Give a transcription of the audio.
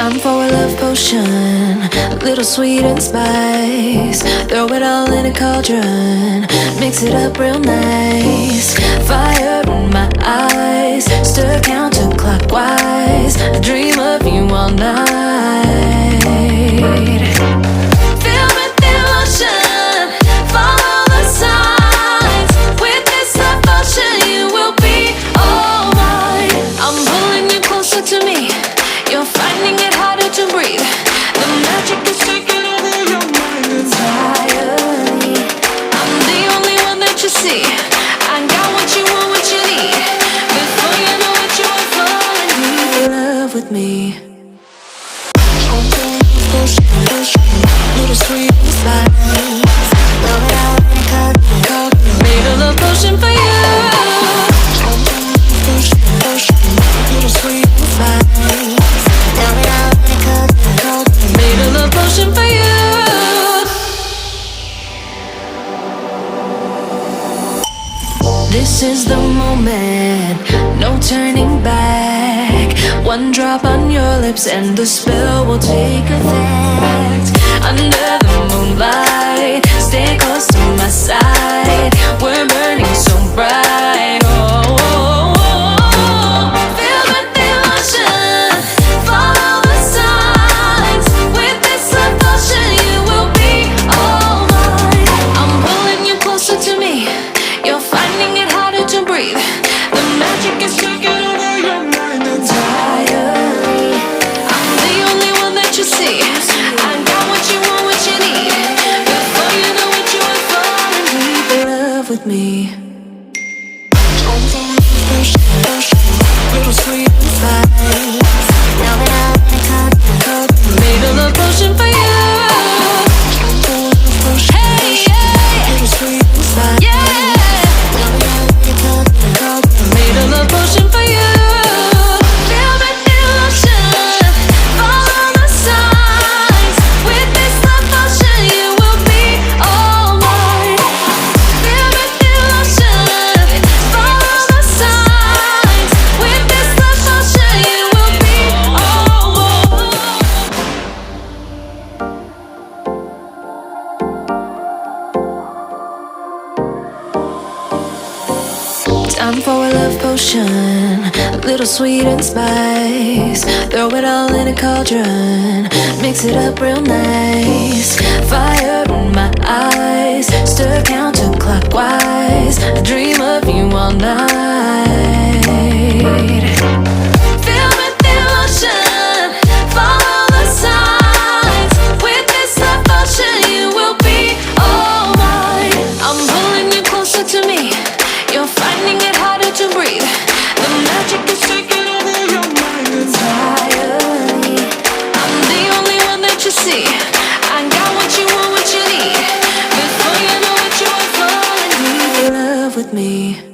Time for a love potion, a little sweet and spice. Throw it all in a cauldron, mix it up real nice. Fire in my eyes, stir counterclockwise. I dream of you all night. Feel with emotion, follow the signs. With this love potion, you will be all mine. I'm pulling you closer to me. You're finding it harder to breathe. The magic is taking over your mind entirely. I'm the only one that you see. I got what you want, what you need. Before you know it, you are falling in love with me. Little sweet spice. Made a love potion for you. Little sweet spice. Made a love potion for you. This is the moment, no turning back. One drop on your lips and the spell will take effect. Under the moonlight, stay close to my side. We're burning so bright. Oh, oh, oh, oh. Feel the emotion, follow the signs. With this love potion, you will be all mine. I'm pulling you closer to me. You're finding it harder to breathe. The magic is taking over your mind entirely. I'm the only one that you see. I got what you want, what you need. Before you know it, you are falling deep in love with me. Little sweet spice. Made a love potion for you. Hey, yeah. Little sweet spice. Yeah. Made a love potion for you. Feel the emotion, follow the signs. With this love potion, you will be all mine. Feel the emotion, follow the signs. With this love potion, you will be all mine. Time for a love potion, a little sweet and spice. Throw it all in a cauldron, mix it up real nice. Fire in my eyes, stir counterclockwise. I dream of you all night. Feel with emotion, follow the signs. With this love potion, you will be all mine. I'm pulling you closer to me. You're finding it harder to breathe. The magic is taking over your mind entirely. I'm the only one that you see. I got what you want, what you need. Before you know it, you are falling deep in love with me.